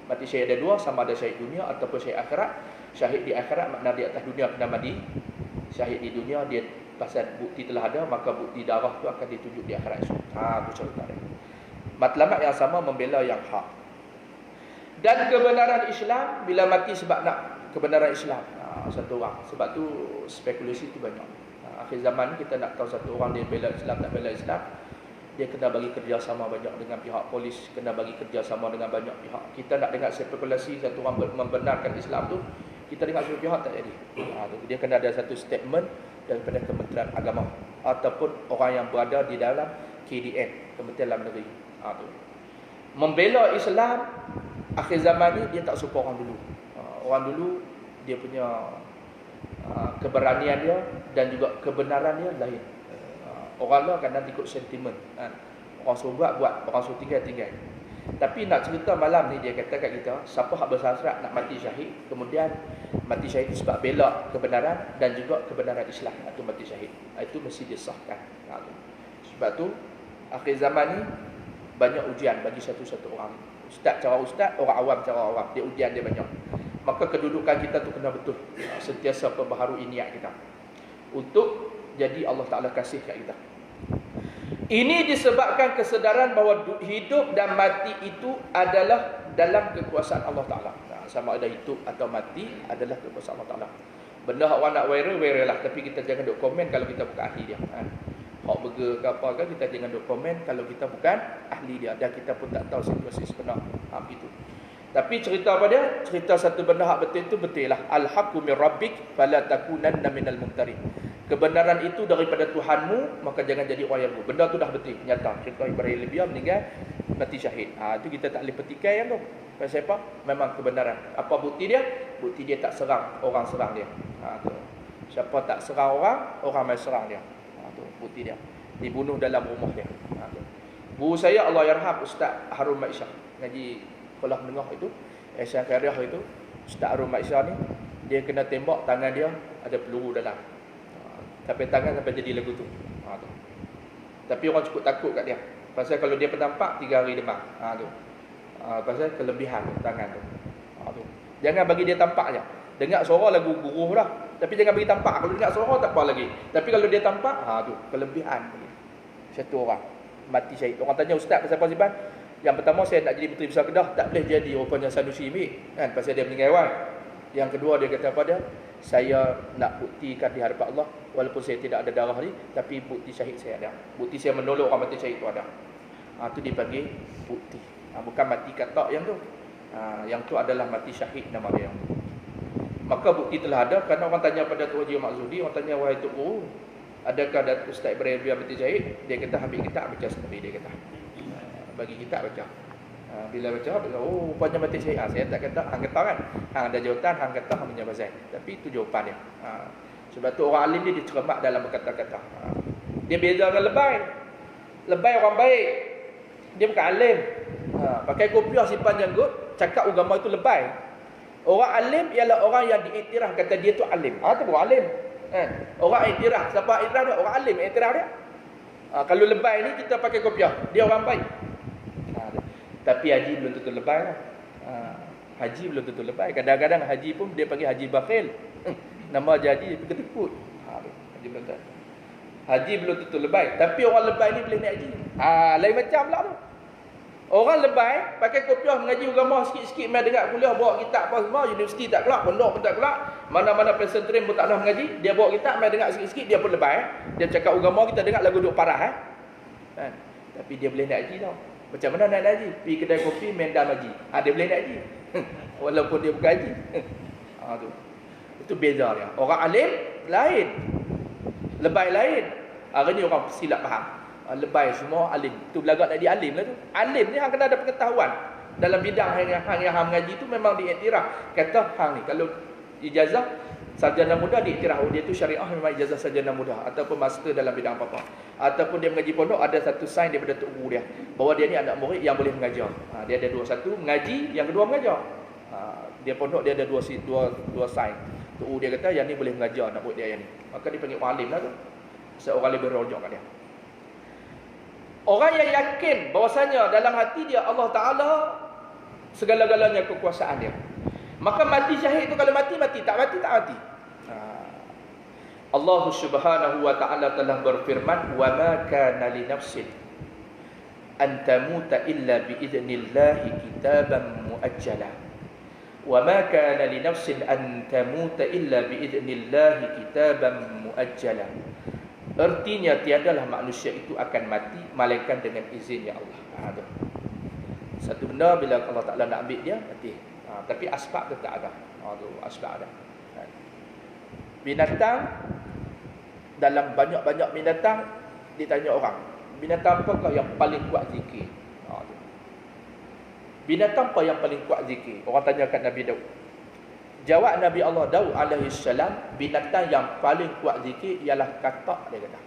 Mati syahid ada dua, sama ada syahid dunia ataupun syahid akhirat. Syahid di akhirat makna di atas dunia kena mati. Syahid di dunia dia pasal bukti telah ada, maka bukti darah tu akan ditunjuk di akhirat esok. Tu cerita dia. Matlamat yang sama membela yang hak. Dan kebenaran Islam, bila mati sebab nak kebenaran Islam, satu orang. Sebab tu spekulasi tu banyak. Akhir zaman ni kita nak tahu satu orang dia bela Islam tak bela Islam, dia kena bagi kerjasama banyak dengan pihak polis, kena bagi kerjasama dengan banyak pihak. Kita nak dengar spekulasi satu orang membenarkan Islam tu, kita dengar semua pihak tak jadi. Dia kena ada satu statement daripada Kementerian Agama ataupun orang yang berada di dalam KDN, Kementerian Dalam Negeri. Tu. Membela Islam akhir zaman ni dia tak serupa orang dulu. Orang dulu dia punya keberanian dia dan juga kebenaran dia lain. Orang lah kadang ikut sentimen. Orang suruh buat, orang suruh tinggal. Tapi nak cerita malam ni, dia kata kat kita, siapa hak bersasrat nak mati syahid, kemudian mati syahid itu sebab bela kebenaran dan juga kebenaran Islam, itu mati syahid. Itu mesti disahkan. Sebab tu akhir zaman ni banyak ujian bagi satu-satu orang. Ustaz cara ustaz, orang awam cara awam. Dia ujian dia banyak. Maka kedudukan kita tu kena betul. Sentiasa perbaharui niat kita untuk jadi Allah Ta'ala kasih kat kita. Ini disebabkan kesedaran bahawa hidup dan mati itu adalah dalam kekuasaan Allah Ta'ala. Sama ada hidup atau mati adalah kekuasaan Allah Ta'ala. Benda hak orang nak viral lah. Tapi kita jangan duk komen kalau kita bukan ahli dia. Hak burger ke apa ke, kita jangan duk komen kalau kita bukan ahli dia. Dan kita pun tak tahu situasi sebenar. Begitu. Tapi cerita apa dia? Cerita satu benda hak betul itu betul lah. Al-haqqu min rabbik fala takunanna minal mumtarin. Kebenaran itu daripada Tuhanmu, maka jangan jadi orang yang buruk. Benda tu dah betul, nyata. Cerita Ibrahim Libya meninggal mati syahid. Itu kita tak boleh petikai yang tu. Pasal apa? Memang kebenaran. Apa bukti dia? Bukti dia tak serang orang serang dia. Tu. Siapa tak serang orang, orang main serang dia. Tu bukti dia. Dibunuh dalam rumah dia. Tu. Guru saya Allah yarham Ustaz Harun Maisyah ngaji sekolah menengah itu, Ihsan Khairiyah itu, Ustaz Harun Maisyah ni, dia kena tembak tangan dia ada peluru dalam. Sampai tangan sampai jadi lagu tu. Tu. Tapi orang cukup takut kat dia. Pasal kalau dia terdampak 3 hari demam. Tu. Pasal kelebihan tangan tu. Tu. Jangan bagi dia tampak je. Dengar suara lagu guruh dah. Tapi jangan bagi tampak. Kalau dengar suara tak apa lagi. Tapi kalau dia tampak, tu kelebihan. Satu orang mati syahid. Orang tanya Ustaz pasal apa Ziban? Yang pertama, saya nak jadi Puteri Besar Kedah, tak boleh jadi rupanya Sanusi ambil kan, pasal dia meninggal awal. Yang kedua dia kata apa dia? Saya nak buktikan di hadapan Allah, walaupun saya tidak ada darah ni, tapi bukti syahid saya ada. Bukti saya menolong orang mati syahid tu ada. Itu dipanggil bukti. Bukan mati kata yang tu. Yang tu adalah mati syahid nama dia. Maka bukti telah ada. Kerana orang tanya pada Tuan Haji Maksudi, orang tanya wahai Tok Guru, adakah Ustaz Ibrahim biar mati syahid? Dia kata ambil kitab baca sendiri, dia kata. Bagi kita baca. Bila baca, rupanya mati syahid. Saya tak kata, hang kata kan. Hang ada jawatan, hang kata, hang punya pasal. Tapi itu jawapan dia. Sebab tu orang alim dia dicermat dalam berkata-kata. Dia beza dengan lebay. Lebay orang baik. Dia bukan alim. Pakai kopiah simpan janggut, cakap agama itu lebay. Orang alim ialah orang yang diiktiraf kata dia tu alim. Tu bukan alim. Orang iktiraf. Siapa iktiraf dia? Orang alim iktiraf dia. Kalau lebay ni kita pakai kopiah. Dia orang baik. Tapi haji belum tentu lebay lah. Haji belum tentu lebay. Kadang-kadang haji pun dia panggil haji bakhil. Nama jadi dia ketekut. Haji belum tahu. Haji belum tentu lebay, tapi orang lebay ni boleh naik haji. Lain macam pula tu. Orang lebay pakai kopiah mengaji agama sikit-sikit mai dengar kuliah bawa kitab apa semua, universiti tak kelak, pondok pun tak kelak, mana-mana pesantren pun tak dah mengaji, dia bawa kitab mai dengar sikit-sikit, dia pun lebay. Dia cakap agama, kita dengar lagu duk parah kan. Tapi dia boleh naik haji tau. Macam mana nak naik haji? Pergi kedai kopi main dam haji. Dia boleh naik haji. Walaupun dia bukan haji. Tu. Itu beza dia. Orang alim lain. Lebay lain. Hari ni orang silap faham. Lebay semua alim. Tu belagak nak dia alim lah tu. Alim ni hang kena ada pengetahuan. Dalam bidang yang hang mengaji tu memang diiktiraf. Kata hang ni kalau ijazah sarjana muda diiktiraf dia tu syariah memang ijazah sarjana muda ataupun master dalam bidang apa-apa. Ataupun dia mengaji pondok ada satu sign daripada tok guru dia bahawa dia ni anak murid yang boleh mengajar. Dia ada dua, satu mengaji, yang kedua mengajar. Dia pondok dia ada dua sign. Tok guru dia kata yang ni boleh mengajar anak murid dia yang ni. Maka dipanggil alim lah tu. Seorang lebih berojok kat dia. Orang yang yakin bahawasanya dalam hati dia Allah Ta'ala segala-galanya kekuasaan dia, maka mati syahid tu kalau mati, tak mati, tak mati. Allah Subhanahu wa Ta'ala telah berfirman, wa ma kana li nafsin an tamuta illa bi idznillah kitaban muajjala. Wa ma kana li nafsin an tamuta illa bi idznillah kitaban muajjala. Artinya tiadalah manusia itu akan mati melainkan dengan izinnya Allah. Satu benda bila Allah Ta'ala nak ambil dia, mati. Tapi asbab tu tak ada. Tu asbab ada. Binatang, dalam banyak-banyak binatang, ditanya orang, binatang apakah yang paling kuat zikir? Binatang apa yang paling kuat zikir? Orang tanyakan Nabi Daud. Jawab Nabi Allah Daud alaihi salam, binatang yang paling kuat zikir ialah katak, dia kata.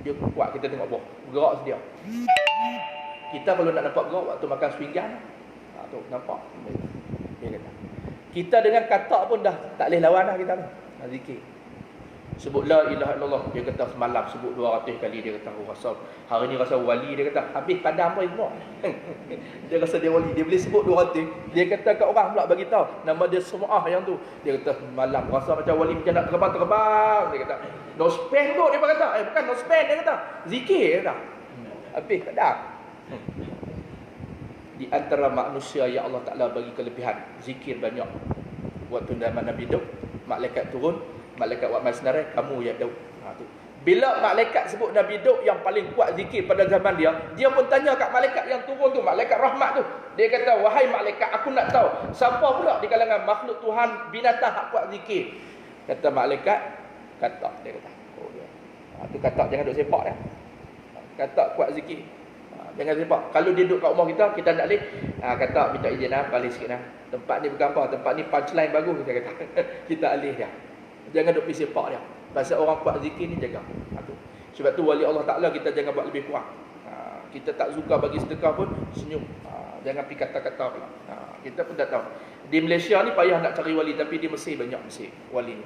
Dia kuat, kita tengok buah, bergerak sedia. Kita kalau nak nampak gerak waktu makan swinggan, tu nampak. Dia kata. Kita dengan katak pun dah tak boleh lawan dah kita tu. Zikir. Sebut la ilaha illallah, dia kata semalam sebut 200 kali, dia kata rasa hari ni rasa wali, dia kata habis padam apa semua. Dia rasa dia wali, dia boleh sebut 200. Dia kata kat orang pula bagi tahu nama dia Sum'ah yang tu. Dia kata malam rasa macam wali macam nak terbang. Dia kata no spend tu, dia kata bukan no spend, dia kata zikir, dia kata. Habis padam. Di antara manusia yang Allah Ta'ala bagi kelebihan zikir banyak. Waktu zaman Nabi Daud, malaikat turun, malaikat buat masnarai, kamu ya Daud. Tu. Bila malaikat sebut Nabi Daud yang paling kuat zikir pada zaman dia, dia pun tanya kat malaikat yang turun tu, malaikat rahmat tu. Dia kata, wahai malaikat, aku nak tahu siapa pula di kalangan makhluk Tuhan binatang hak kuat zikir. Kata malaikat, katak, dia kata. Tu katak jangan duk sepak dia. Katak kuat zikir. Jangan sepak. Kalau dia duduk kat rumah kita nak boleh. Katak minta izin balik sikit tempat ni bukan apa, tempat ni punchline bagus, kita kata. Kita alih dia. Jangan duk pergi sepak dia. Pasal orang kuat zikir ni jaga. Sebab tu wali Allah Ta'ala kita jangan buat lebih kurang. Kita tak suka bagi sedekah pun senyum. Jangan pergi kata-kata pula. Kita pun tak tahu. Di Malaysia ni payah nak cari wali, tapi di Mesir banyak Mesir wali ni.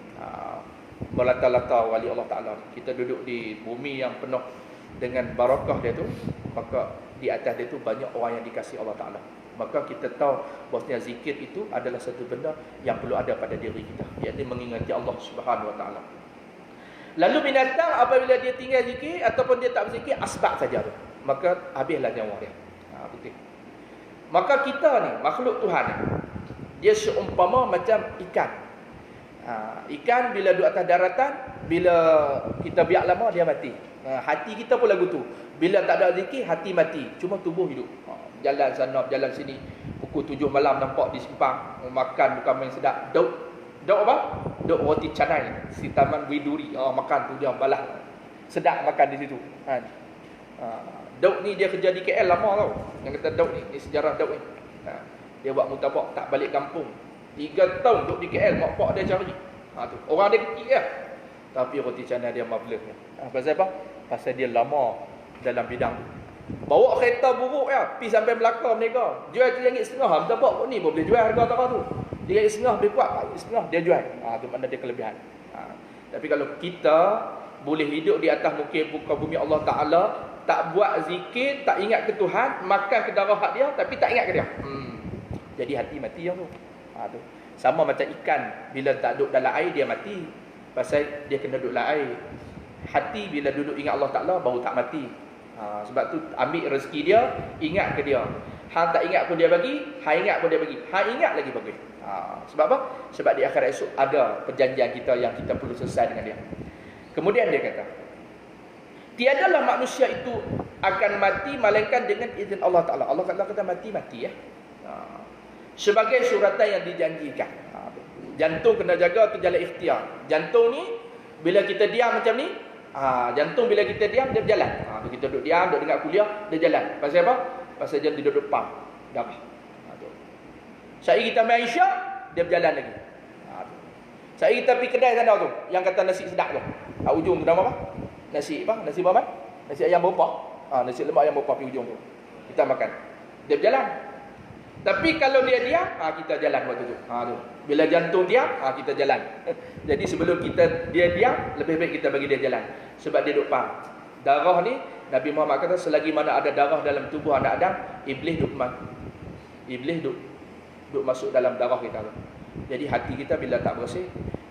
Melata-lata wali Allah Ta'ala. Kita duduk di bumi yang penuh dengan barakah dia tu, maka di atas dia tu banyak orang yang dikasihi Allah Ta'ala. Maka kita tahu bahawasanya zikir itu adalah satu benda yang perlu ada pada diri kita, iaitu mengingati Allah Subhanahu Wa Ta'ala. Lalu binatang apabila dia tinggal zikir ataupun dia tak berzikir, asbab saja tu, maka habislah nyawa dia. Betul. Maka kita ni makhluk Tuhan ni, dia seumpama macam ikan. Ikan bila duduk atas daratan, bila kita biar lama dia mati. Hati kita pun lagu tu. Bila tak ada zikir, hati mati, cuma tubuh hidup. Jalan sana, jalan sini. Pukul 7 malam nampak di simpang, makan bukan main sedap. Daud apa? Daud roti canai, si Taman Widuri. Makan tu dia balas. Sedap makan di situ. Daud ni dia kerja di KL lama tau. Yang kata Daud ni sejarah Daud ni. Dia buat mutabak tak balik kampung. 3 tahun duduk di KL, mak pak dia cari. Tu. Orang dia kecil lah. Tapi roti canai dia marvelous. Pasal apa? Pasal dia lama dalam bidang tu. Bawa kereta buruk ya, pergi sampai Melaka mereka. Jual RM1.5. Minta pak ni boleh jual harga tak tu. RM1.5 lebih kuat, RM1.5 dia jual. Tu makna dia kelebihan. Tapi kalau kita boleh hidup di atas muka bumi Allah Ta'ala, tak buat zikir, tak ingat ke Tuhan, makan ke darah hak dia tapi tak ingat ke dia. Jadi hati mati yang tu. Sama macam ikan, bila tak duduk dalam air dia mati, pasal dia kena duduk dalam air. Hati bila duduk ingat Allah Ta'ala baru tak mati. Sebab tu ambil rezeki dia, ingat ke dia. Hang tak ingat pun dia bagi, hang ingat pun dia bagi, hang ingat lagi bagi. Sebab apa? Sebab di akhirat esok ada perjanjian kita yang kita perlu selesai dengan dia. Kemudian dia kata, tiadalah manusia itu akan mati melainkan dengan izin Allah Ta'ala. Allah Ta'ala kata mati ya. Sebagai suratan yang dijanjikan. Jantung kena jaga tu jalan ikhtiar. Jantung ni bila kita diam macam ni, jantung bila kita diam dia berjalan. Kita duduk diam, duduk dengar kuliah, dia jalan. Pasal apa? Pasal dia duduk pam darah. Saya kita main isyak, dia berjalan lagi. Saya kita pergi kedai sana tu, yang kata nasi sedap tu. Ujung tu nama apa? Nasi apa? Nasi apa? Nasi ayam berupah. Nasi lemak ayam berupah pergi ujung tu. Kita makan. Dia berjalan. Tapi kalau dia diam, kita jalan waktu tu. Tu. Bila jantung diam, kita jalan. Jadi sebelum dia diam, lebih baik kita bagi dia jalan. Sebab dia duduk pam. Darah ni, Nabi Muhammad kata, selagi mana ada darah dalam tubuh anak Adam, Iblis duduk masuk dalam darah kita. Jadi hati kita bila tak bersih,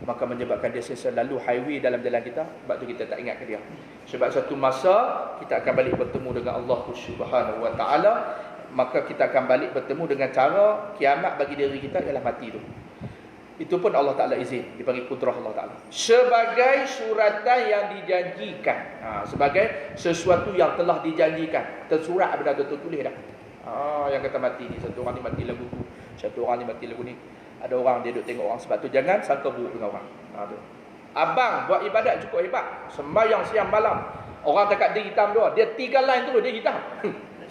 maka menyebabkan dia selalu highway dalam jalan kita. Sebab tu kita tak ingat ke dia. Sebab satu masa, kita akan balik bertemu dengan Allah Subhanahu Wa Ta'ala. Maka kita akan balik bertemu dengan cara kiamat bagi diri kita ialah mati tu. Itu pun Allah Ta'ala izin, dipanggil kudrah Allah Ta'ala. Sebagai suratan yang dijanjikan. Sebagai sesuatu yang telah dijanjikan. Tersurat benda tu tertulis dah. Yang kata mati ni, satu orang ni mati lagu tu, satu orang ni mati lagu ni. Ada orang dia duduk tengok orang. Sebab tu jangan sangka buruk dengan orang. Tu. Abang buat ibadat cukup hebat, sembahyang siang malam. Orang dekat dia hitam dua, dia 3 line tu dia hitam.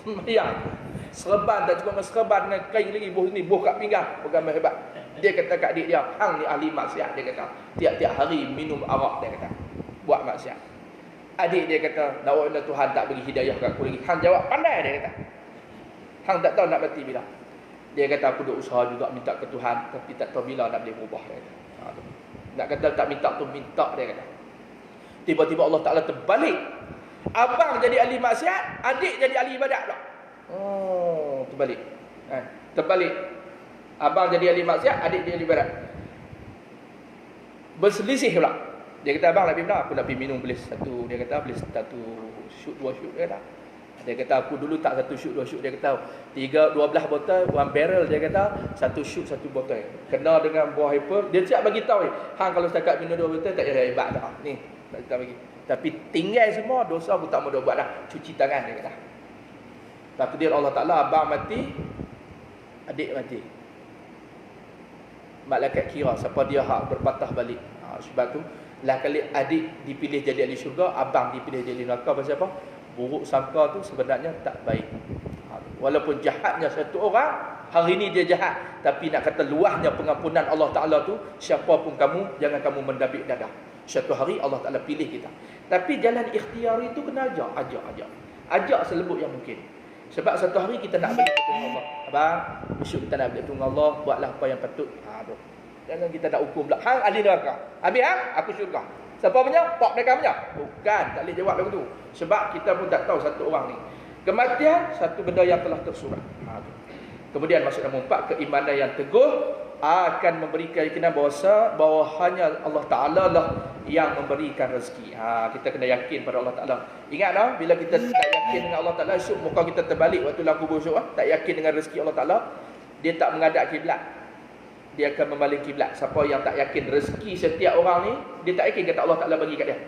Sembahyang. Serban tak cukup dengan serban dengan kain lagi, buh ni, buh kat pinggang, bukan hebat. Dia kata kat adik dia, hang ni ahli maksiat, dia kata. Tiap-tiap hari minum arak, dia kata. Buat maksiat. Adik dia kata, nak Tuhan tak bagi hidayah kat aku lagi. Hang jawab pandai, dia kata. Hang tak tahu nak mati bila. Dia kata aku dah usaha juga minta ke Tuhan, tapi tak tahu bila nak boleh berubah, dia kata. Nak kata tak minta tu minta, dia kata. Tiba-tiba Allah Ta'ala terbalik. Abang jadi ahli maksiat, adik jadi ahli ibadat pula. Terbalik. Terbalik. Abang jadi ahli maksiat, adik jadi ahli ibadat. Berselisih pula. Dia kata, abang nak pergi mana? Aku nak pergi minum boleh satu. Dia kata, boleh satu shoot, 2 shoot. Dia kata. Dia kata, aku dulu tak 1 shoot, 2 shoot. Dia kata, 12 botol, 1 barrel. Dia kata, 1 shoot, 1 botol. Kena dengan buah apple. Dia siap bagi tahu. Hang kalau setakat minum 2 botol, tak ada hebat dah. Ni, tak kita bagi. Tapi tinggal semua, dosa aku tak mau buat dah. Cuci tangan, dia kata. Takdir Allah Ta'ala, abang mati, adik mati. Malaikat kira siapa dia hak berpatah balik. Sebab tu, lah kali adik dipilih jadi ahli syurga, abang dipilih jadi neraka. Pasal apa? Buruk sangka tu sebenarnya tak baik. Walaupun jahatnya satu orang, hari ini dia jahat, tapi nak kata luahnya pengampunan Allah Ta'ala tu, siapa pun kamu, jangan kamu mendabik dadah. Satu hari Allah Ta'ala pilih kita. Tapi jalan ikhtiar itu kena ajak selembut yang mungkin. Sebab satu hari kita nak balik bertemu Allah. Abang, besok kita nak balik bertemu Allah, buatlah apa yang patut. Jangan kita nak hukum pula. Hang ahli neraka. Habis aku syurga. Siapa punya? Pak mereka punya? Bukan, tak boleh jawab begitu. Sebab kita pun tak tahu satu orang ni. Kematian satu benda yang telah tersurat. Kemudian maksud nombor 4, keimanan yang teguh akan memberi keyakinan bahawa hanya Allah Ta'ala lah yang memberikan rezeki. Kita kena yakin pada Allah Ta'ala. Ingat tak, bila kita tak yakin dengan Allah Ta'ala, esok muka kita terbalik waktu dalam kubur esok, tak yakin dengan rezeki Allah Ta'ala, dia tak menghadap kiblat. Dia akan membalik kiblat. Siapa yang tak yakin rezeki setiap orang ni, dia tak yakin kata Allah Ta'ala bagi kat dia,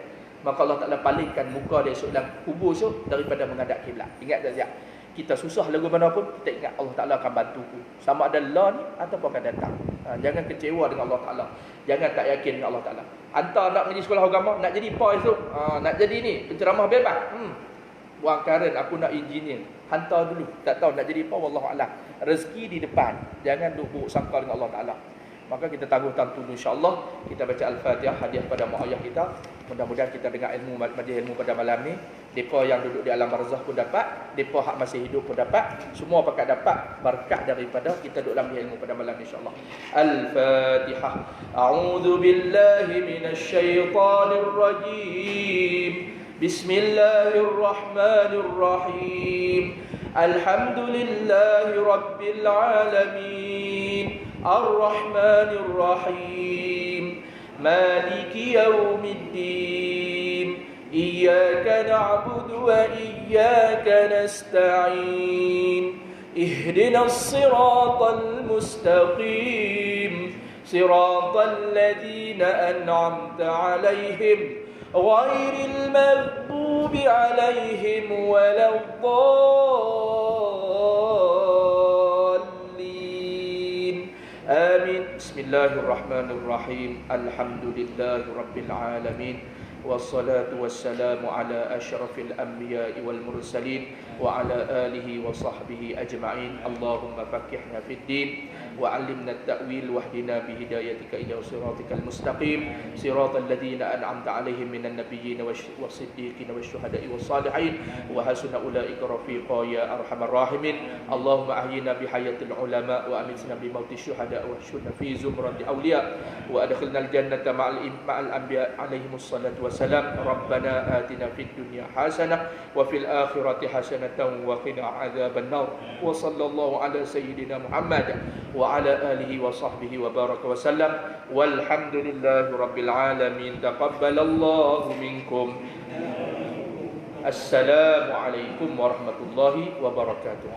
maka Allah Ta'ala palingkan muka dia esok dalam kubur esok daripada menghadap kiblat. Ingat tak siap? Kita susah lagu mana pun, kita ingat Allah Ta'ala akan bantuku. Sama ada lah ni ataupun akan datang. Jangan kecewa dengan Allah Ta'ala. Jangan tak yakin dengan Allah Ta'ala. Hantar nak pergi sekolah agama, nak jadi apa esok? Nak jadi ni, penceramah bebas. Buang karen, aku nak engineer. Hantar dulu. Tak tahu nak jadi apa, wallahualam. Rezeki di depan. Jangan duk buruk sangka dengan Allah Ta'ala. Maka kita tangguh-tangguh dulu, insyaAllah. Kita baca Al-Fatihah, hadiah pada mak ayah kita. Mudah-mudahan kita dengar ilmu, majlis ilmu pada malam ni. Mereka yang duduk di alam barzah pun dapat, mereka hak masih hidup pun dapat. Semua pakat dapat berkat daripada kita duduk dalam ilmu pada malam ni, insyaAllah. Al-Fatihah. A'udzu billahi minasyaitanir rajim. Bismillahirrahmanirrahim. Alhamdulillahi rabbil alamin. الرحمن الرحيم مالك يوم الدين إياك نعبد وإياك نستعين اهدنا الصراط المستقيم صراط الذين أنعمت عليهم غير المغضوب عليهم ولا الضالين آمين. بسم الله الرحمن الرحيم الحمد لله رب العالمين والصلاة والسلام على أشرف الأنبياء والمرسلين وعلى آله وصحبه أجمعين. اللهم فقهنا في الدين وعلمنا التأويل واهدنا بهدايتك إلى صراطك المستقيم صراط الذين أنعمت عليهم من النبيين والصديقين والشهداء والصالحين وحسن أولئك رفيقا يا أرحم الراحمين. اللهم أحينا بحياة العلماء وأمتنا بموت الشهداء واحشرنا في زمرة الأولياء وأدخلنا الجنة مع الأنبياء عليهم الصلاة والسلام. ربنا آتنا في الدنيا حسنة وفي الآخرة حسنة وقنا عذاب النار وصلى الله على سيدنا محمد وعلى آله وصحبه وبارك وسلم والحمد لله رب العالمين. تقبل الله منكم. السلام عليكم ورحمة الله وبركاته.